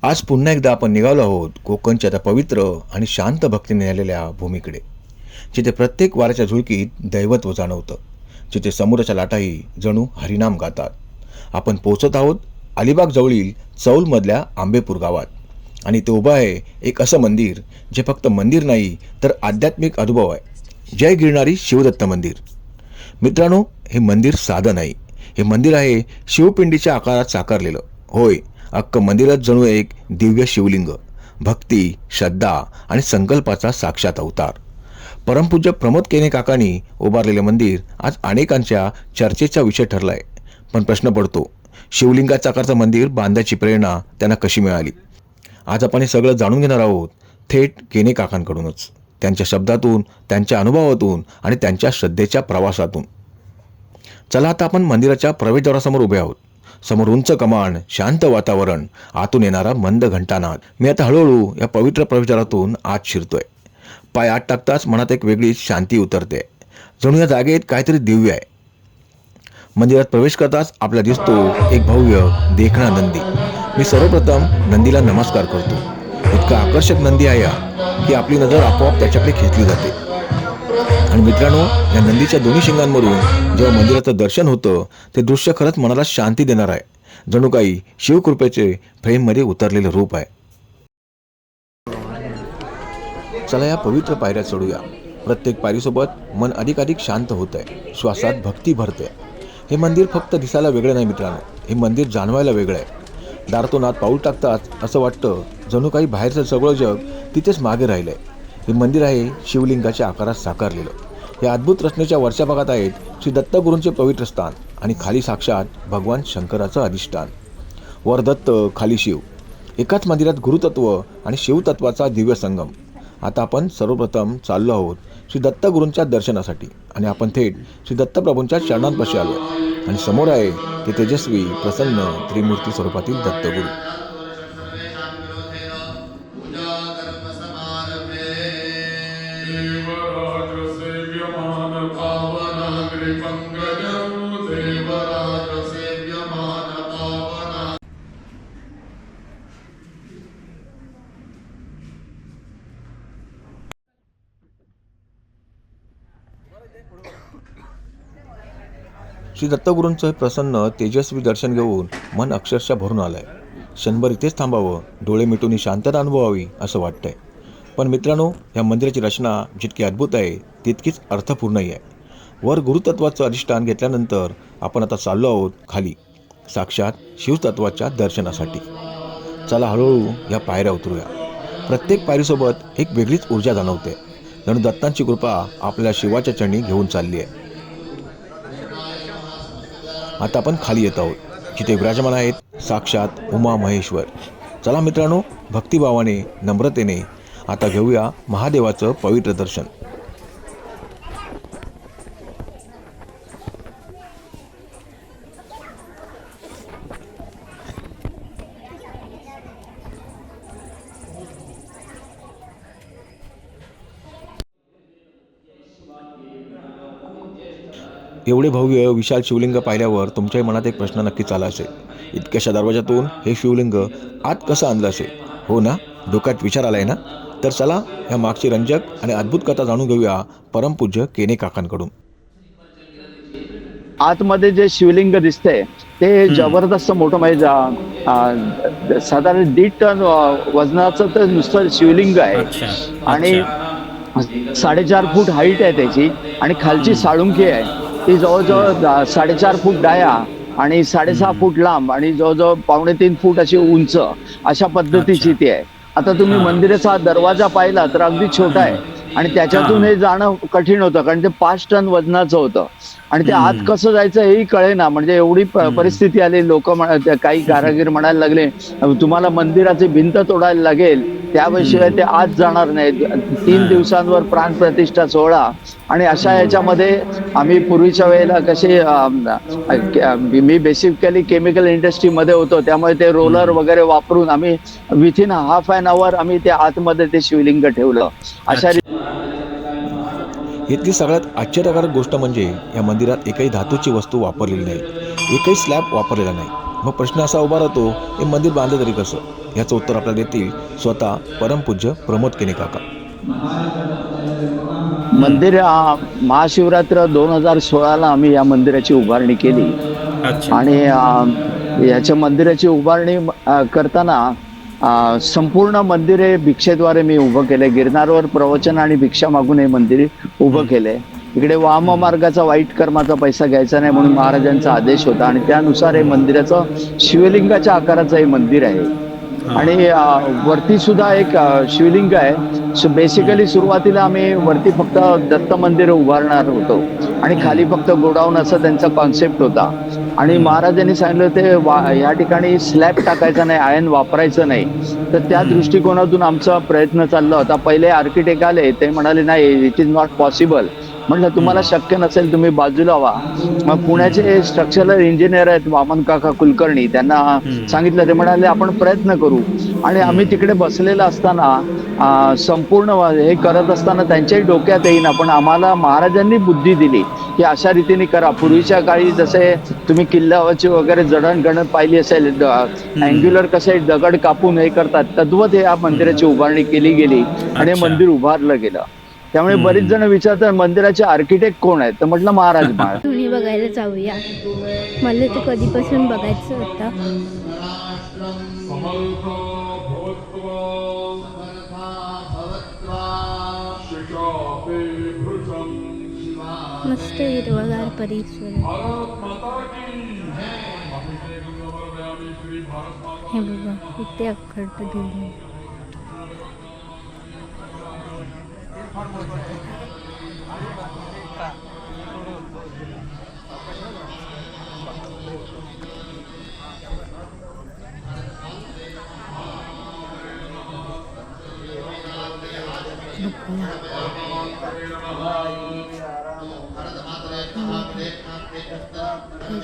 आज पुन्हा एकदा आपण निघालो आहोत कोकणच्या त्या पवित्र आणि शांत भक्तीने आलेल्या भूमीकडे, जिथे प्रत्येक वाऱ्याच्या झुळकीत दैवत्व जाणवतं, जिथे समुद्राच्या लाटाही जणू हरिनाम गातात. आपण पोहोचत आहोत अलिबाग जवळील चौलमधल्या आंबेपूर गावात. आणि ते उभं आहे एक असं मंदिर जे फक्त मंदिर नाही तर आध्यात्मिक अनुभव आहे. जय गिरणारी शिवदत्त मंदिर. मित्रांनो, हे मंदिर साधं नाही, हे मंदिर आहे शिवपिंडीच्या आकारात साकारलेलं. होय, अख्खं मंदिरात जणू एक दिव्य शिवलिंग, भक्ती, श्रद्धा आणि संकल्पाचा साक्षात अवतार. परमपूज्य प्रमोद केने काकांनी उभारलेले मंदिर आज अनेकांच्या चर्चेचा विषय ठरलाय. पण प्रश्न पडतो, शिवलिंगाच्या आकारचं मंदिर बांधायची प्रेरणा त्यांना कशी मिळाली? आज आपण हे सगळं जाणून घेणार आहोत थेट केने काकांकडूनच, त्यांच्या शब्दातून, त्यांच्या अनुभवातून आणि त्यांच्या श्रद्धेच्या प्रवासातून. चला, आता आपण मंदिराच्या प्रवेशद्वारासमोर उभे आहोत. समोर उंच कमान, शांत वातावरण, आतून येणारा मंद घंटानाद. मी आता हळूहळू या पवित्र प्रवेशद्वारातून आत शिरतोय. पाय आत टाकताच मनात एक वेगळीच शांती उतरते. जणू या जागेत काहीतरी दिव्य आहे. मंदिरात प्रवेश करताच आपल्याला दिसतो एक भव्य देखणा नंदी. मी सर्वप्रथम नंदीला नमस्कार करतो. इतका आकर्षक नंदी आहे हा की आपली नजर आपोआप त्याच्याकडे खेचली जाते. आणि मित्रांनो, या नंदीच्या दोन्ही शिंगांमधून जेव्हा मंदिराचं दर्शन होतं ते दृश्य खरंच मनाला शांती देणार आहे. जणू काही शिवकृपेचे फ्रेममध्ये उतरलेलं रूप आहे. चला, या पवित्र पायऱ्या चढूया. प्रत्येक पायरीसोबत मन अधिकाधिक शांत होत आहे, श्वासात भक्ती भरते. हे मंदिर फक्त दिसायला वेगळं नाही मित्रांनो, हे मंदिर जाणवायला वेगळं आहे. दारातून आत पाऊल टाकताच असं वाटतं जणू काही बाहेरचं सगळं जग तिथेच मागे राहिलं आहे. हे मंदिर आहे शिवलिंगाच्या आकारात साकारलेलं. या अद्भुत रचनेच्या वरच्या भागात आहेत श्री दत्तगुरूंचे पवित्र स्थान आणि खाली साक्षात भगवान शंकराचं अधिष्ठान. वर दत्त, खाली शिव. एकाच मंदिरात गुरुतत्व आणि शिवतत्वाचा दिव्य संगम. आता आपण सर्वप्रथम चाललो आहोत श्री दत्तगुरूंच्या दर्शनासाठी आणि आपण थेट श्री दत्तप्रभूंच्या चरणांपाशी आलो आणि समोर आहे ते तेजस्वी, प्रसन्न, त्रिमूर्ती स्वरूपातील दत्तगुरू. श्री दत्तगुरूंचं प्रसन्न तेजस्वी दर्शन घेऊन मन अक्षरशः भरून आलंय. क्षणभर इथेच थांबावं, डोळे मिटून ही शांतता अनुभवावी असं वाटतंय. पण मित्रांनो, या मंदिराची रचना जितकी अद्भुत आहे तितकीच अर्थपूर्णही आहे. वर गुरुतत्वाचं अधिष्ठान घेतल्यानंतर आपण आता चाललो आहोत खाली साक्षात शिवतत्वाच्या दर्शनासाठी. चला, हळूहळू या पायऱ्या उतरूया. प्रत्येक पायरीसोबत एक वेगळीच ऊर्जा जाणवते, जणू दत्तांची कृपा आपल्या शिवाच्या चरणी घेऊन चालली आहे. आता आपण खाली येत आहोत, जिथे विराजमान आहेत साक्षात उमा महेश्वर. चला मित्रांनो, भक्तिभावाने, नम्रतेने आता घेऊया महादेवाचं पवित्र दर्शन. एवढे भव्य विशाल शिवलिंग पाहिल्यावर तुमच्याही मनात एक प्रश्न नक्कीच आला असेल, इतक्याशा दरवाजातून हे शिवलिंग आत कसं आणलं असेल? हो ना, डोक्यात विचार आलाय ना? तर चला, ह्या मागची रंजक आणि अद्भुत कथा जाणून घेऊया परमपूज्य केने काकांकडून. आतमध्ये जे शिवलिंग दिसतंय ते जबरदस्त मोठं, म्हणजे साधारण 1.5 टन वजनाचं तर नुसतं शिवलिंग आहे. आणि 4.5 फूट हाईट आहे त्याची. आणि खालची साळुंकी आहे ती जवळजवळ 4.5 फूट डाया आणि 6.5 फूट लांब आणि जवळजवळ 2.25 फूट अशी उंच, अशा पद्धतीची ती आहे. आता तुम्ही मंदिराचा दरवाजा पाहिला तर अगदी छोटा आहे आणि त्याच्यातून हे जाणं कठीण होतं, कारण ते 5 टन वजनाचं होतं. आणि ते आत कसं जायचं हेही कळेना, म्हणजे एवढी परिस्थिती आली. लोक काही कारागीर म्हणायला लागले तुम्हाला मंदिराची भिंत तोडायला लागेल, त्याशिवाय ते आत जाणार नाहीत. 3 दिवसांवर प्राणप्रतिष्ठा सोहळा. आणि अशा याच्यामध्ये आम्ही पूर्वीच्या वेळेला कसे, मी बेसिकली केमिकल इंडस्ट्रीमध्ये होतो, त्यामुळे ते रोलर वगैरे वापरून आम्ही विथिन हाफ एन आवर आम्ही त्या आतमध्ये ते शिवलिंग ठेवलं. अशा इथली सगळ्यात आश्चर्यकारक गोष्ट म्हणजे या मंदिरात एकही धातूची वस्तू वापरलेली नाही, एकही स्लॅब वापरलेला नाही. मग प्रश्न असा उभा राहतो, हे मंदिर बांधलं तरी कसं? याचं उत्तर आपल्याला देतील स्वतः परमपूज्य प्रमोद केने काका. मंदिर महाशिवरात्र 2016ला आम्ही या मंदिराची उभारणी केली. अच्छा. आणि याच्या मंदिराची उभारणी करताना संपूर्ण मंदिर हे भिक्षेद्वारे मी उभं केलंय. गिरनारवर प्रवचन आणि भिक्षा मागून हे मंदिर उभं केलंय. इकडे वाम मार्गाचा वाईट कर्माचा पैसा घ्यायचा नाही म्हणून महाराजांचा आदेश होता आणि त्यानुसार हे मंदिराचं शिवलिंगाच्या आकाराचं हे मंदिर आहे. आणि वरती सुद्धा एक शिवलिंग आहे. सो बेसिकली सुरुवातीला आम्ही वरती फक्त दत्त मंदिर उभारणार होतो आणि खाली फक्त गोडाऊन असं त्यांचा कॉन्सेप्ट होता. आणि महाराजांनी सांगितलं ते या ठिकाणी स्लॅब टाकायचा नाही, आयर्न वापरायचं नाही. तर त्या दृष्टिकोनातून आमचा प्रयत्न चालला होता. पहिले आर्किटेक्ट आले, ते म्हणाले नाही, इट इज नॉट पॉसिबल. म्हटलं तुम्हाला शक्य नसेल तुम्ही बाजूला व्हा. मग पुण्याचे स्ट्रक्चरल इंजिनियर आहेत वामन काका कुलकर्णी, त्यांना सांगितलं. ते म्हणाले आपण प्रयत्न करू. आणि आम्ही तिकडे बसलेला असताना संपूर्ण हे करत असताना त्यांच्याही डोक्यात येईन आपण आम्हाला महाराजांनी बुद्धी दिली की अशा रीतीने करा. पूर्वीच्या काळी जसे तुम्ही किल्ल्यावरची वगैरे जडणघडण पाहिली असेल, अँग्युलर कसे दगड कापून हे करतात, तद्वत या मंदिराची उभारणी केली गेली आणि हे मंदिर उभारलं गेलं. त्यामुळे बरीच जण विचारतात मंदिराचे आर्किटेक्ट कोण आहेत, तर म्हटलं महाराज महाराज. तुम्ही बघायला जाऊया, मला ते कधीपासून बघायचं होतं. मस्त हिरवागार परिसर. हे बघा इथे अख्खट दिली.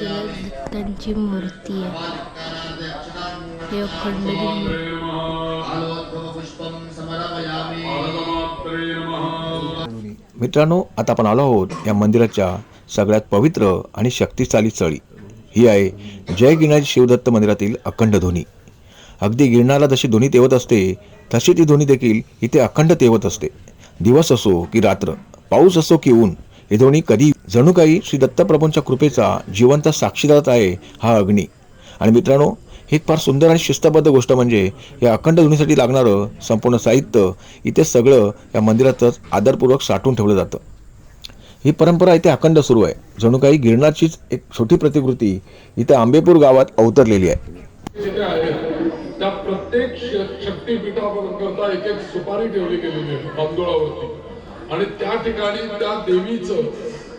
दत्तांची मूर्ती आहे. हे अखंड मित्रांनो, आता आपण आलो आहोत या मंदिराच्या सगळ्यात पवित्र आणि शक्तिशाली स्थळी. ही आहे जय गिरणारी शिवदत्त मंदिरातील अखंड ध्वनी. अगदी गिरणाला जशी ध्वनी तेवत असते तशी ती ध्वनी देखील इथे अखंड तेवत असते. दिवस असो की रात्र, पाऊस असो की ऊन, ही ध्वनी कधी जणू काही श्री दत्तप्रभूंच्या कृपेचा जिवंत साक्षीदार आहे हा अग्नी. आणि मित्रांनो, ही एक फार सुंदर आणि शिस्तबद्ध गोष्ट म्हणजे या अखंड ध्वनीसाठी लागणारं संपूर्ण साहित्य इथे सगळं या मंदिरातच आदरपूर्वक साठवून ठेवलं जातं. ही परंपरा इथे अखंड सुरू आहे. जणू काही गिरणाचीच एक छोटी प्रतिकृती इथे आंबेपूर गावात अवतरलेली आहे. त्या प्रत्येक शक्तीपीठाकरता एक एक सुपारी ठेवली गेलेली आहे तांदुळावरती. आणि त्या ठिकाणी त्या देवीचं,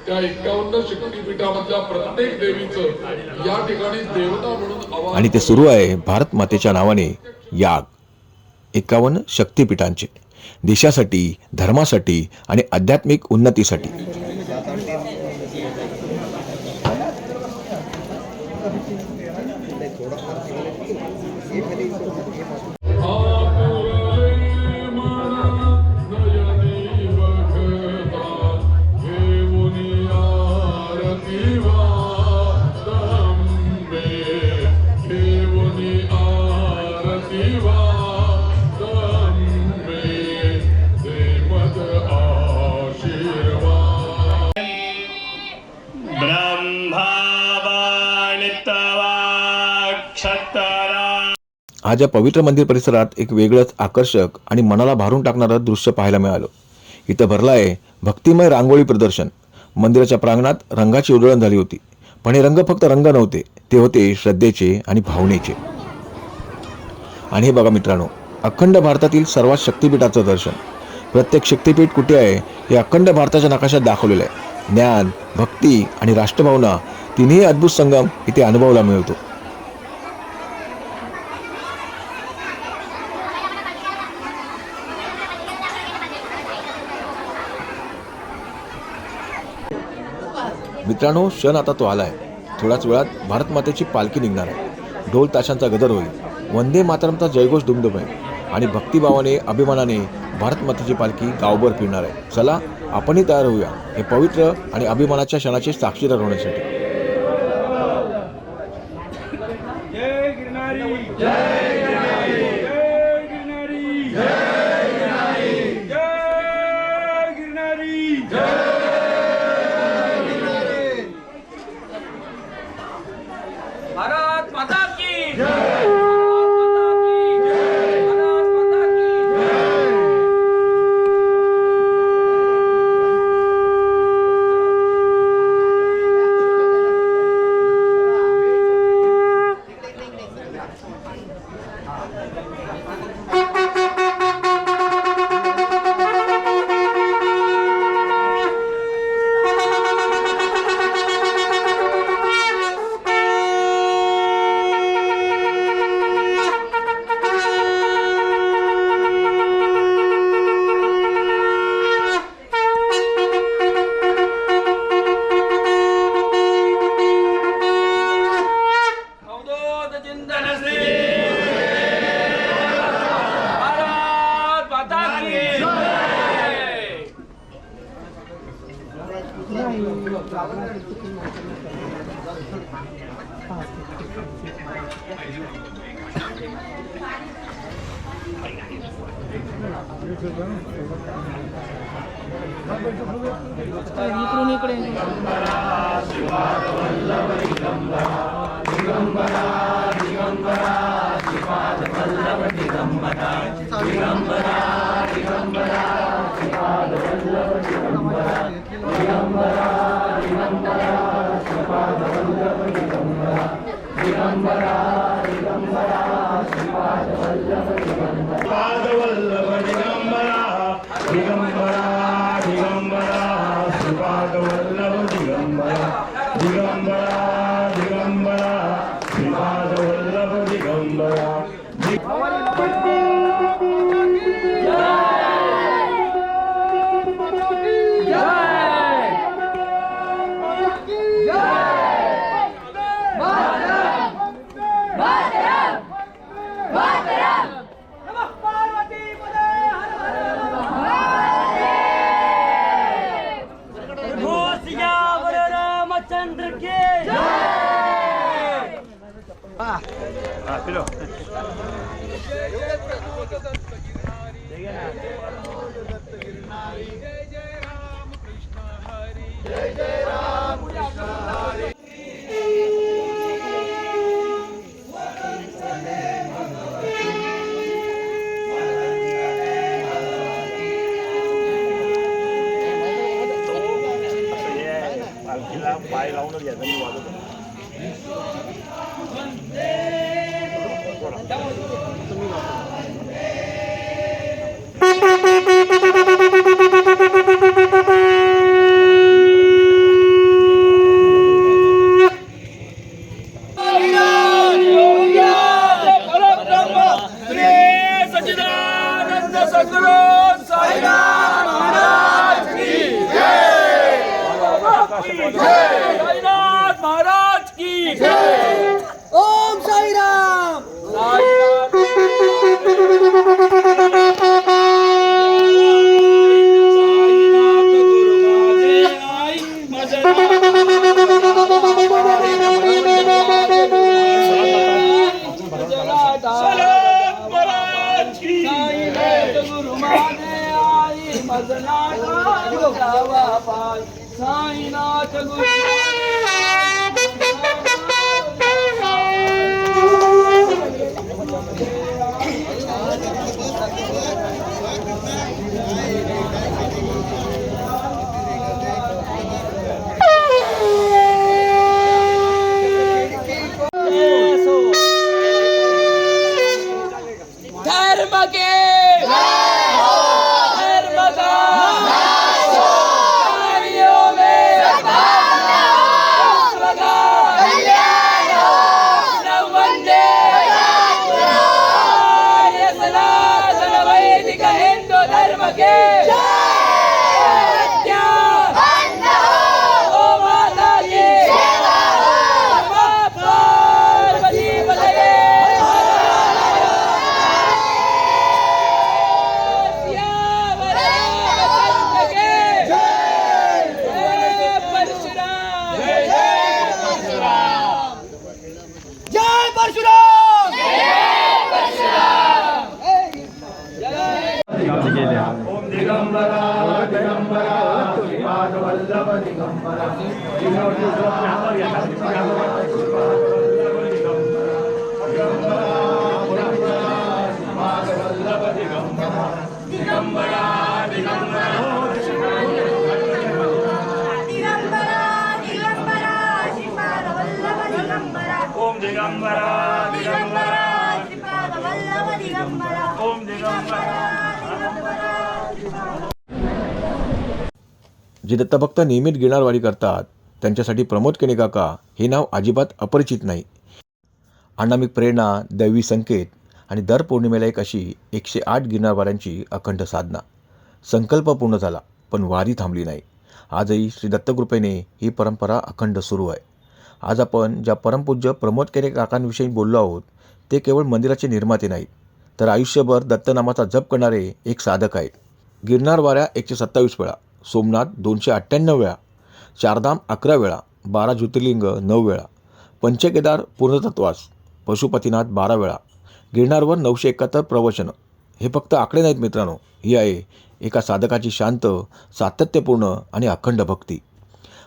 त्या 51 शक्तीपीठामधल्या प्रत्येक देवीचं या ठिकाणी देवता म्हणून आणि ते सुरू आहे भारत मातेच्या नावाने याग. 51 शक्तीपीठांचे देशासाठी, धर्मासाठी आणि आध्यात्मिक उन्नतीसाठी. आज या पवित्र मंदिर परिसरात एक वेगळंच आकर्षक आणि मनाला भारून टाकणारं दृश्य पाहायला मिळालं. इथं भरलं आहे भक्तिमय रांगोळी प्रदर्शन. मंदिराच्या प्रांगणात रंगाची उधळण झाली होती, पण हे रंग फक्त रंग नव्हते, ते होते श्रद्धेचे आणि भावनेचे. आणि हे बघा मित्रांनो, अखंड भारतातील सर्वात शक्तिपीठाचं दर्शन. प्रत्येक शक्तिपीठ कुठे आहे हे अखंड भारताच्या नकाशात दाखवलेलं आहे. ज्ञान, भक्ती आणि राष्ट्रभावना तिन्ही अद्भुत संगम इथे अनुभवायला मिळतो. मित्रांनो, क्षण आता तो आलाय. थोड्याच वेळात भारत मातेची पालखी निघणार आहे. ढोल ताशांचा गजर होईल, वंदे मातरमचा जयघोष दुमदुमेल आणि भक्तिभावाने, अभिमानाने भारत मातेची पालखी गावभर फिरणार आहे. चला आपणही तयार होऊया हे पवित्र आणि अभिमानाच्या क्षणाचे साक्षीदार होण्यासाठी. जय गिरनारी, जय गिरनारी. श्रीपादवल्लभ दिगंबरा दिगंबरा दिगंबरा श्रीपादवल्लभ दिगंबरा दिगंबरा दिगंबरा श्रीपादवल्लभ दिगंबरा रामचंद्र के पाय लावूनच घ्यायचा मी वाजवतो. सच्चिदानंद सद्गुरु साईनाथ महाराज की साईनाथ महाराज की ओम साईराम साईनाथ गुरु धर्म के धर्म का कार्यों में वंदे सनातन वैदिक हिंदू धर्म के सत्या ओ माता की पार्वती बदले ओम दिगंबरा दिगंबरा श्रीपादवल्लभ दिगंबरा दिगंबरा दिगंबरा ओम दिगंबरा दिगंबरा ओम दिगंबरा जे दत्तभक्त नियमित गिरणारवारी करतात त्यांच्यासाठी प्रमोद केणे काका हे नाव अजिबात अपरिचित नाही. अनामिक प्रेरणा, दैवी संकेत आणि दर पौर्णिमेला एक अशी 108 गिरणारवाऱ्यांची अखंड साधना. संकल्प पूर्ण झाला पण वारी थांबली नाही. आजही श्री दत्तकृपेने ही परंपरा अखंड सुरू आहे. आज आपण ज्या परमपूज्य प्रमोद केणे काकांविषयी बोललो आहोत ते केवळ मंदिराचे निर्माते नाहीत तर आयुष्यभर दत्तनामाचा जप करणारे एक साधक आहेत. गिरनार वाऱ्या 127 वेळा, सोमनाथ 298 वेळा, चारधाम 11 वेळा, 12 ज्योतिर्लिंग 9 वेळा, पंचकेदार पूर्णतत्वास, पशुपतीनाथ 12 वेळा, गिरनारवर 971 प्रवचनं. हे फक्त आकडे नाहीत मित्रांनो, ही आहे एका साधकाची शांत, सातत्यपूर्ण आणि अखंड भक्ती.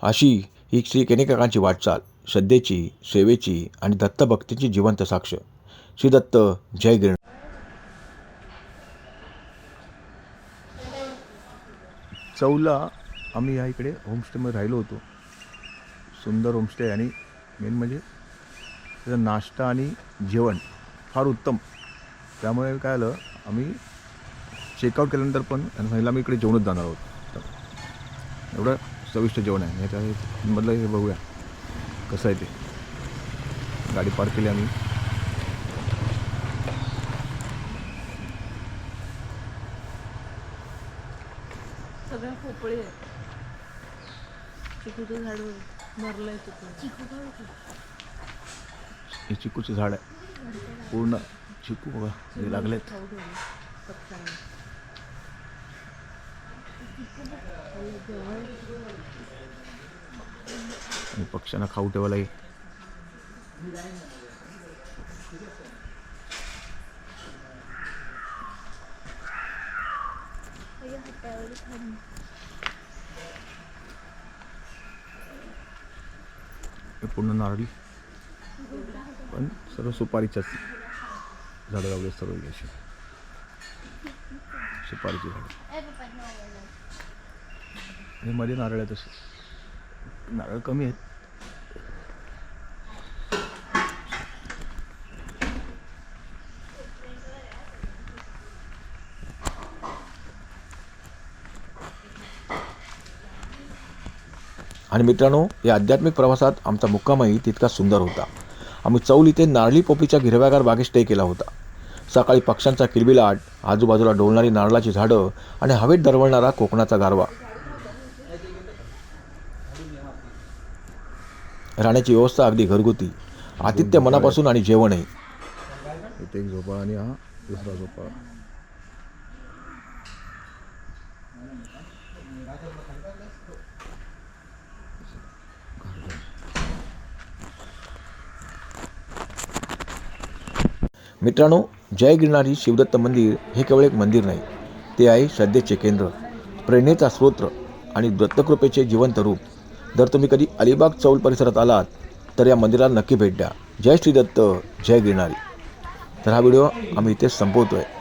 अशी ही श्री केनेकाकांची वाटचाल, श्रद्धेची, सेवेची आणि दत्तभक्तीची जिवंत साक्ष. श्री दत्त जय गिरनार. चौला आम्ही या इकडे होमस्टेमध्ये राहिलो होतो. सुंदर होमस्टे आणि मेन म्हणजे त्याचा नाश्ता आणि जेवण फार उत्तम. त्यामुळे काय आलं, आम्ही चेकआउट केल्यानंतर पण महिला आम्ही इकडे जेवणच जाणार आहोत. एवढं चविष्ट जेवण आहे. याच्यामधलं हे बघूया कसं आहे ते. गाडी पार्क केली आम्ही. सगळ्या पोपळे आहेत. चिकूचं झाड भरलंय हे चिकूचं झाड आहे, पूर्ण चिकू बघा हे लागलेत. आणि पक्ष्यांना खाऊ ठेवायला हे पूर्ण नारळी, पण सर्व सुपारीच्याच झाडं लावले. सर्व अशी सुपारीची झाडं. हे मध्ये नारळ आहेत, असे नारळ कमी आहेत. आणि मित्रांनो, या आध्यात्मिक प्रवासात आमचा मुक्कामही तितकाच सुंदर होता. आम्ही चौल इथे नारळी पोपीच्या हिरव्यागार बागेत स्टे केला होता. सकाळी पक्ष्यांचा किलबिलाट, आजूबाजूला डोलणारी नारळाची झाडं आणि हवेत दरवळणारा कोकणाचा गारवा. राहण्याची व्यवस्था अगदी घरगुती, आतिथ्य मनापासून आणि जेवणही. इथे एक झोपाळा आणि हा दुसरा झोपाळा. मित्रांनो, जय गिरनारी शिवदत्त मंदिर हे केवळ एक मंदिर नाही, ते आहे श्रद्धेचे केंद्र, प्रेरणेचा स्रोत आणि दत्तकृपेचे जिवंत रूप. जर तुम्ही कधी अलिबाग चौल परिसरात आलात तर या मंदिराला नक्की भेट द्या. जय श्री दत्त, जय गिरनारी. तर हा व्हिडिओ आम्ही इथेच संपवतो आहे.